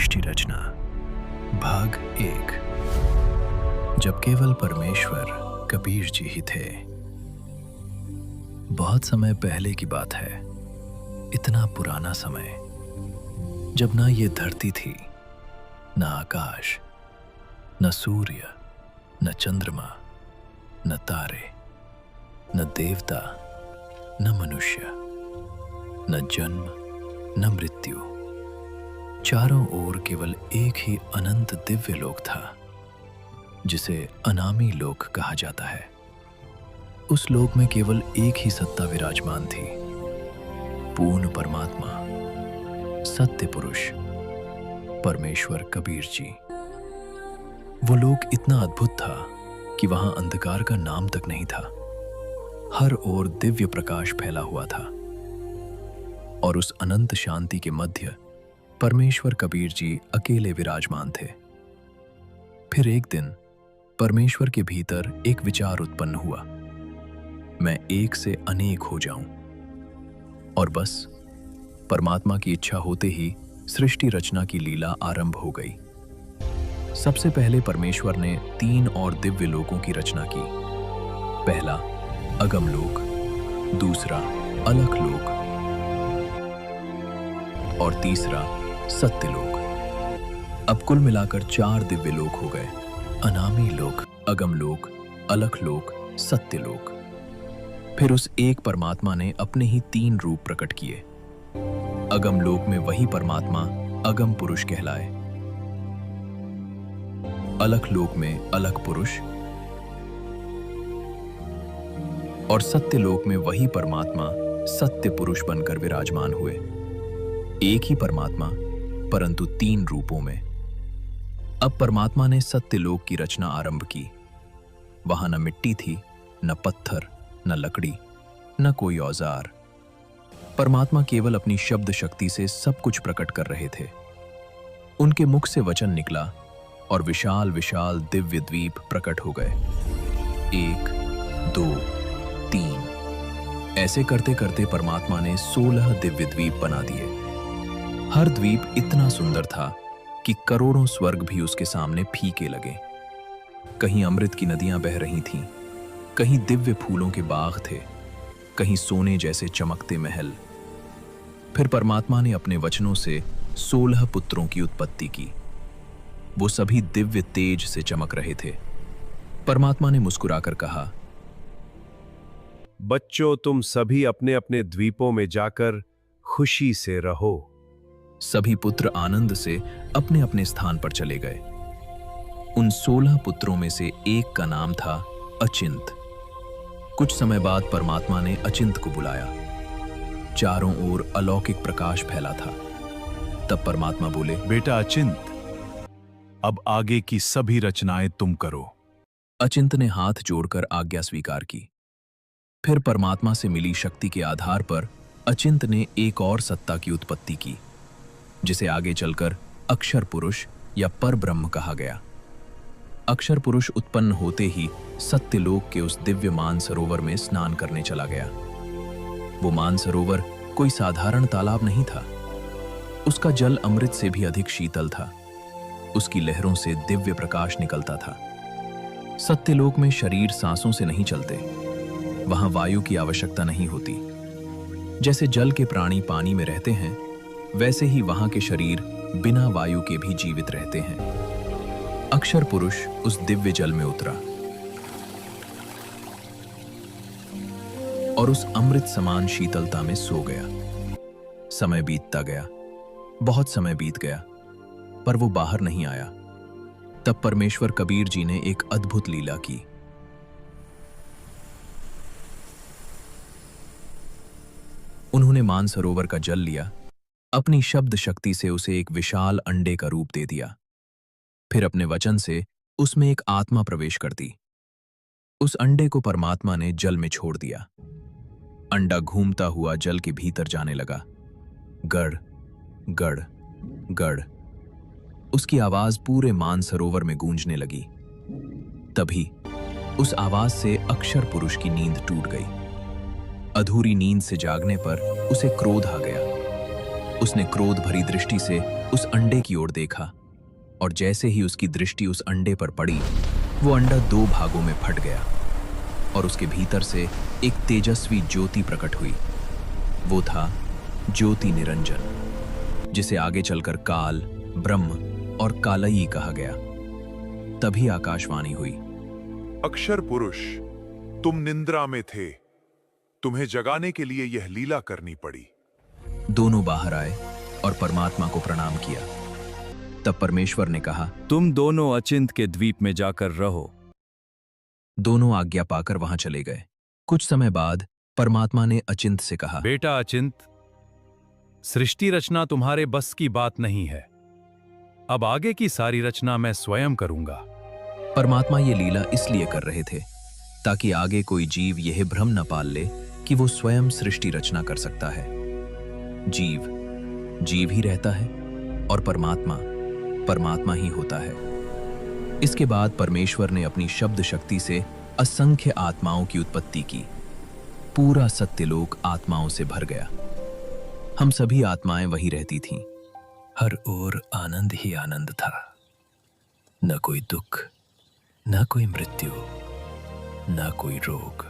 सृष्टि रचना भाग 1। जब केवल परमेश्वर कबीर जी ही थे। बहुत समय पहले की बात है, इतना पुराना समय जब ना ये धरती थी, न आकाश, न सूर्य, न चंद्रमा, न तारे, न देवता, न मनुष्य, न जन्म, न मृत्यु। चारों ओर केवल एक ही अनंत दिव्य लोक था, जिसे अनामी लोक कहा जाता है। उस लोक में केवल एक ही सत्ता विराजमान थी, पूर्ण परमात्मा, सत्य पुरुष, परमेश्वर कबीर जी। वो लोक इतना अद्भुत था कि वहां अंधकार का नाम तक नहीं था। हर ओर दिव्य प्रकाश फैला हुआ था और उस अनंत शांति के मध्य परमेश्वर कबीर जी अकेले विराजमान थे। फिर एक दिन परमेश्वर के भीतर एक विचार उत्पन्न हुआ, मैं एक से अनेक हो जाऊं। और बस परमात्मा की इच्छा होते ही सृष्टि रचना की लीला आरंभ हो गई। सबसे पहले परमेश्वर ने 3 और दिव्य लोकों की रचना की। पहला अगम लोक, दूसरा अलख लोक और तीसरा सत्यलोक। अब कुल मिलाकर 4 दिव्य लोक हो गए, अनामी लोक, अगम लोक, अलख लोक, सत्यलोक। फिर उस एक परमात्मा ने अपने ही 3 रूप प्रकट किए। अगम लोक में वही परमात्मा अगम पुरुष कहलाए, अलख लोक में अलख पुरुष और सत्यलोक में वही परमात्मा सत्य पुरुष बनकर विराजमान हुए। एक ही परमात्मा परंतु 3 रूपों में। अब परमात्मा ने सत्यलोक की रचना आरंभ की। वहां न मिट्टी थी, न पत्थर, न लकड़ी, न कोई औजार। परमात्मा केवल अपनी शब्द शक्ति से सब कुछ प्रकट कर रहे थे। उनके मुख से वचन निकला और विशाल विशाल दिव्य द्वीप प्रकट हो गए। 1, 2, 3 ऐसे करते करते परमात्मा ने 16 दिव्य द्वीप बना दिए। हर द्वीप इतना सुंदर था कि करोड़ों स्वर्ग भी उसके सामने फीके लगे। कहीं अमृत की नदियां बह रही थीं, कहीं दिव्य फूलों के बाग थे, कहीं सोने जैसे चमकते महल। फिर परमात्मा ने अपने वचनों से 16 पुत्रों की उत्पत्ति की। वो सभी दिव्य तेज से चमक रहे थे। परमात्मा ने मुस्कुराकर कहा, बच्चों, तुम सभी अपने अपने द्वीपों में जाकर खुशी से रहो। सभी पुत्र आनंद से अपने अपने स्थान पर चले गए। उन 16 पुत्रों में से एक का नाम था अचिंत। कुछ समय बाद परमात्मा ने अचिंत को बुलाया। चारों ओर अलौकिक प्रकाश फैला था। तब परमात्मा बोले, बेटा अचिंत, अब आगे की सभी रचनाएं तुम करो। अचिंत ने हाथ जोड़कर आज्ञा स्वीकार की। फिर परमात्मा से मिली शक्ति के आधार पर अचिंत ने एक और सत्ता की उत्पत्ति की, जिसे आगे चलकर अक्षर पुरुष या पर ब्रह्म कहा गया। अक्षर पुरुष उत्पन्न होते ही सत्यलोक के उस दिव्य मानसरोवर में स्नान करने चला गया। वो मानसरोवर कोई साधारण तालाब नहीं था। उसका जल अमृत से भी अधिक शीतल था। उसकी लहरों से दिव्य प्रकाश निकलता था। सत्यलोक में शरीर सांसों से नहीं चलते। वहां वायु की आवश्यकता नहीं होती। जैसे जल के प्राणी पानी में रहते हैं, वैसे ही वहां के शरीर बिना वायु के भी जीवित रहते हैं। अक्षर पुरुष उस दिव्य जल में उतरा और उस अमृत समान शीतलता में सो गया। समय बीतता गया, बहुत समय बीत गया, पर वो बाहर नहीं आया। तब परमेश्वर कबीर जी ने एक अद्भुत लीला की। उन्होंने मानसरोवर का जल लिया, अपनी शब्द शक्ति से उसे एक विशाल अंडे का रूप दे दिया। फिर अपने वचन से उसमें एक आत्मा प्रवेश कर दी। उस अंडे को परमात्मा ने जल में छोड़ दिया। अंडा घूमता हुआ जल के भीतर जाने लगा। गड़ गड़ गड़ उसकी आवाज पूरे मानसरोवर में गूंजने लगी। तभी उस आवाज से अक्षर पुरुष की नींद टूट गई। अधूरी नींद से जागने पर उसे क्रोध आ गया। उसने क्रोध भरी दृष्टि से उस अंडे की ओर देखा और जैसे ही उसकी दृष्टि उस अंडे पर पड़ी, वो अंडा 2 भागों में फट गया और उसके भीतर से एक तेजस्वी ज्योति प्रकट हुई। वो था ज्योति निरंजन, जिसे आगे चलकर काल, ब्रह्म और कालयी कहा गया। तभी आकाशवाणी हुई, अक्षर पुरुष, तुम निंद्रा में थे, तुम्हें जगाने के लिए यह लीला करनी पड़ी। दोनों बाहर आए और परमात्मा को प्रणाम किया। तब परमेश्वर ने कहा, तुम दोनों अचिंत के द्वीप में जाकर रहो। दोनों आज्ञा पाकर वहां चले गए। कुछ समय बाद परमात्मा ने अचिंत से कहा, बेटा अचिंत, सृष्टि रचना तुम्हारे बस की बात नहीं है। अब आगे की सारी रचना मैं स्वयं करूंगा। परमात्मा ये लीला इसलिए कर रहे थे ताकि आगे कोई जीव यह भ्रम न पाल ले कि वो स्वयं सृष्टि रचना कर सकता है। जीव जीव ही रहता है और परमात्मा परमात्मा ही होता है। इसके बाद परमेश्वर ने अपनी शब्द शक्ति से असंख्य आत्माओं की उत्पत्ति की। पूरा सत्यलोक आत्माओं से भर गया। हम सभी आत्माएं वहीं रहती थीं। हर ओर आनंद ही आनंद था। न कोई दुख, न कोई मृत्यु, न कोई रोग।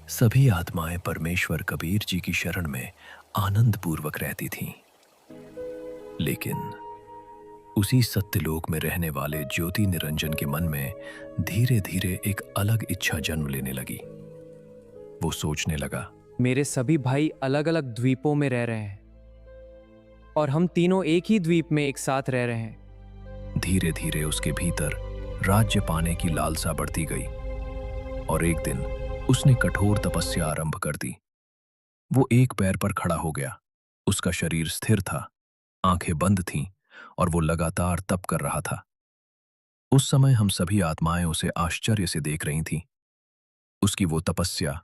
सभी आत्माएं परमेश्वर कबीर जी की शरण में आनंद पूर्वक रहती थीं। लेकिन उसी सत्यलोक में रहने वाले ज्योति निरंजन के मन में धीरे धीरे एक अलग इच्छा जन्म लेने लगी। वो सोचने लगा, मेरे सभी भाई अलग अलग द्वीपों में रह रहे हैं और हम तीनों एक ही द्वीप में एक साथ रह रहे हैं। धीरे धीरे उसके भीतर राज्य पाने की लालसा बढ़ती गई और एक दिन उसने कठोर तपस्या आरंभ कर दी। वो एक पैर पर खड़ा हो गया। उसका शरीर स्थिर था, आंखें बंद थीं और वो लगातार तप कर रहा था। उस समय हम सभी आत्माएं उसे आश्चर्य से देख रही थीं। उसकी वो तपस्या,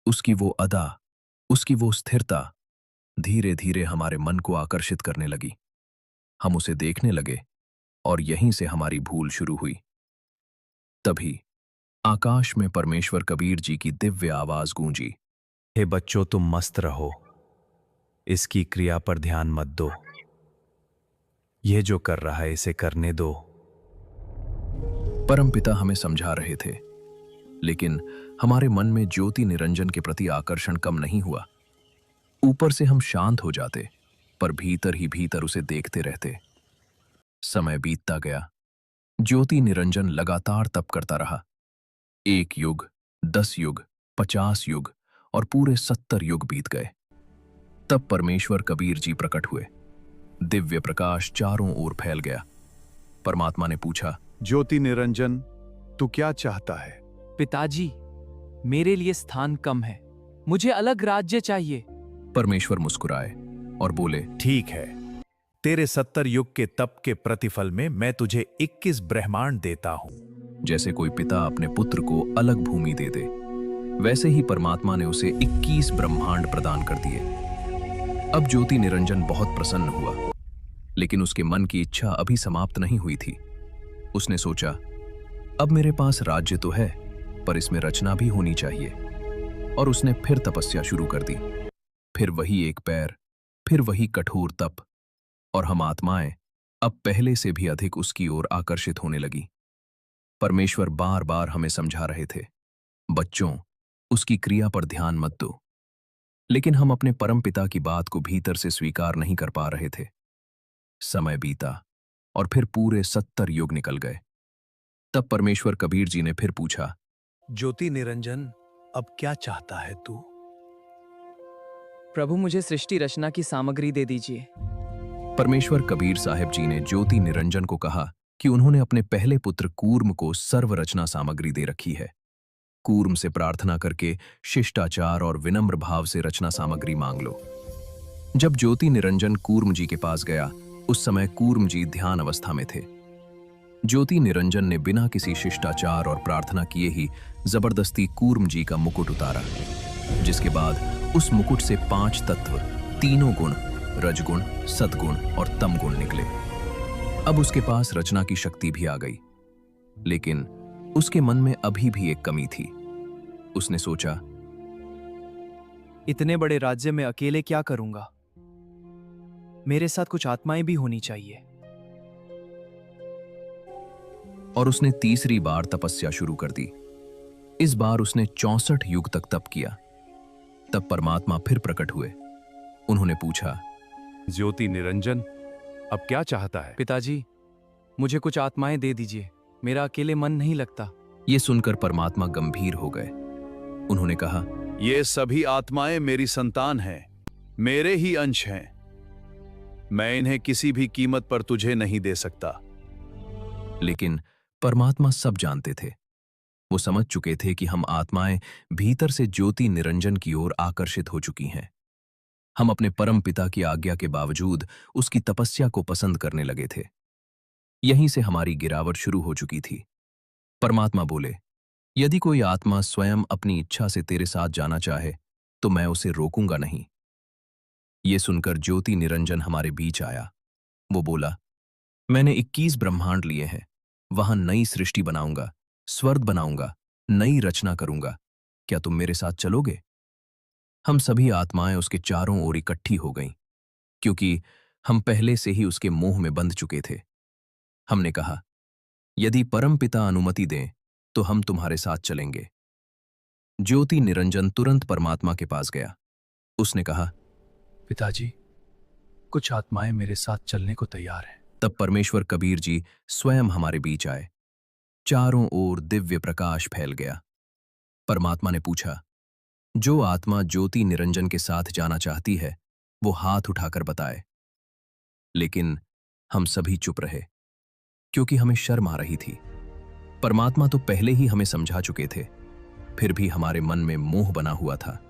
उसकी वो अदा, उसकी वो स्थिरता धीरे धीरे हमारे मन को आकर्षित करने लगी। हम उसे देखने लगे और यहीं से हमारी भूल शुरू हुई। तभी आकाश में परमेश्वर कबीर जी की दिव्य आवाज गूंजी, हे बच्चों, तुम मस्त रहो, इसकी क्रिया पर ध्यान मत दो। यह जो कर रहा है इसे करने दो। परमपिता हमें समझा रहे थे, लेकिन हमारे मन में ज्योति निरंजन के प्रति आकर्षण कम नहीं हुआ। ऊपर से हम शांत हो जाते, पर भीतर ही भीतर उसे देखते रहते। समय बीतता गया। ज्योति निरंजन लगातार तप करता रहा। 1 युग, 10 युग, 50 युग और पूरे 70 युग बीत गए। तब परमेश्वर कबीर जी प्रकट हुए। दिव्य प्रकाश चारों ओर फैल गया। परमात्मा ने पूछा, ज्योति निरंजन, तू क्या चाहता है? पिताजी, मेरे लिए स्थान कम है, मुझे अलग राज्य चाहिए। परमेश्वर मुस्कुराए और बोले, ठीक है, तेरे 70 युग के तप के प्रतिफल में मैं तुझे 21 ब्रह्मांड देता हूं। जैसे कोई पिता अपने पुत्र को अलग भूमि दे दे, वैसे ही परमात्मा ने उसे 21 ब्रह्मांड प्रदान कर दिए। अब ज्योति निरंजन बहुत प्रसन्न हुआ, लेकिन उसके मन की इच्छा अभी समाप्त नहीं हुई थी। उसने सोचा, अब मेरे पास राज्य तो है, पर इसमें रचना भी होनी चाहिए। और उसने फिर तपस्या शुरू कर दी। फिर वही 1 पैर, फिर वही कठोर तप, और हम आत्माएं अब पहले से भी अधिक उसकी ओर आकर्षित होने लगी। परमेश्वर बार बार हमें समझा रहे थे, बच्चों, उसकी क्रिया पर ध्यान मत दो। लेकिन हम अपने परमपिता की बात को भीतर से स्वीकार नहीं कर पा रहे थे। समय बीता और फिर पूरे 70 युग निकल गए। तब परमेश्वर कबीर जी ने फिर पूछा, ज्योति निरंजन, अब क्या चाहता है तू? प्रभु, मुझे सृष्टि रचना की सामग्री दे दीजिए। परमेश्वर कबीर साहिब जी ने ज्योति निरंजन को कहा कि उन्होंने अपने पहले पुत्र कूर्म को सर्व रचना सामग्री दे रखी है। कूर्म से प्रार्थना करके शिष्टाचार और विनम्र भाव से रचना सामग्री मांग लो। जब ज्योति निरंजन कूर्म जी के पास गया, उस समय कूर्म जी ध्यान अवस्था में थे। ज्योति निरंजन ने बिना किसी शिष्टाचार और प्रार्थना किए ही जबरदस्ती कूर्म जी का मुकुट उतारा, जिसके बाद उस मुकुट से 5 तत्व, तीनों गुण, रजगुण, सद्गुण और तमगुण निकले। अब उसके पास रचना की शक्ति भी आ गई, लेकिन उसके मन में अभी भी एक कमी थी। उसने सोचा, इतने बड़े राज्य में अकेले क्या करूंगा? मेरे साथ कुछ आत्माएं भी होनी चाहिए। और उसने तीसरी बार तपस्या शुरू कर दी। इस बार उसने 64 युग तक तप किया। तब परमात्मा फिर प्रकट हुए। उन्होंने पूछा, ज्योति निरंजन अब क्या चाहता है? पिताजी, मुझे कुछ आत्माएं दे दीजिए, मेरा अकेले मन नहीं लगता। ये सुनकर परमात्मा गंभीर हो गए। उन्होंने कहा, ये सभी आत्माएं मेरी संतान हैं, मेरे ही अंश हैं। मैं इन्हें किसी भी कीमत पर तुझे नहीं दे सकता। लेकिन परमात्मा सब जानते थे। वो समझ चुके थे कि हम आत्माएं भीतर से ज्योति निरंजन की ओर आकर्षित हो चुकी हैं। हम अपने परम पिता की आज्ञा के बावजूद उसकी तपस्या को पसंद करने लगे थे। यहीं से हमारी गिरावट शुरू हो चुकी थी। परमात्मा बोले, यदि कोई आत्मा स्वयं अपनी इच्छा से तेरे साथ जाना चाहे तो मैं उसे रोकूंगा नहीं। ये सुनकर ज्योति निरंजन हमारे बीच आया। वो बोला, मैंने 21 ब्रह्मांड लिए हैं, वहां नई सृष्टि बनाऊंगा, स्वर्ग बनाऊंगा, नई रचना करूंगा। क्या तुम मेरे साथ चलोगे? हम सभी आत्माएं उसके चारों ओर इकट्ठी हो गईं, क्योंकि हम पहले से ही उसके मोह में बंध चुके थे। हमने कहा, यदि परमपिता अनुमति दें तो हम तुम्हारे साथ चलेंगे। ज्योति निरंजन तुरंत परमात्मा के पास गया। उसने कहा, पिताजी, कुछ आत्माएं मेरे साथ चलने को तैयार हैं। तब परमेश्वर कबीर जी स्वयं हमारे बीच आए। चारों ओर दिव्य प्रकाश फैल गया। परमात्मा ने पूछा, जो आत्मा ज्योति निरंजन के साथ जाना चाहती है वो हाथ उठाकर बताए। लेकिन हम सभी चुप रहे, क्योंकि हमें शर्म आ रही थी। परमात्मा तो पहले ही हमें समझा चुके थे, फिर भी हमारे मन में मोह बना हुआ था।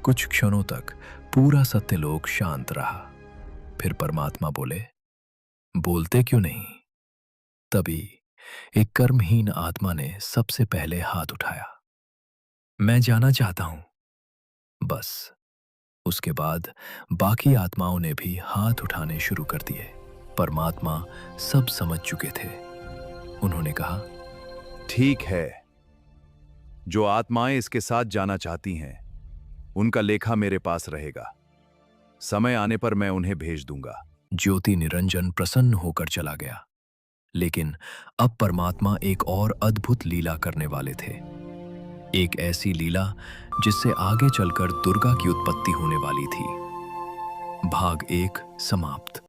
कुछ क्षणों तक पूरा सत्यलोक शांत रहा। फिर परमात्मा बोले, बोलते क्यों नहीं? तभी एक कर्महीन आत्मा ने सबसे पहले हाथ उठाया। मैं जाना चाहता हूं। बस उसके बाद बाकी आत्माओं ने भी हाथ उठाने शुरू कर दिए। परमात्मा सब समझ चुके थे। उन्होंने कहा, ठीक है, जो आत्माएं इसके साथ जाना चाहती हैं उनका लेखा मेरे पास रहेगा। समय आने पर मैं उन्हें भेज दूंगा। ज्योति निरंजन प्रसन्न होकर चला गया। लेकिन अब परमात्मा एक और अद्भुत लीला करने वाले थे। एक ऐसी लीला जिससे आगे चलकर दुर्गा की उत्पत्ति होने वाली थी। भाग 1 समाप्त।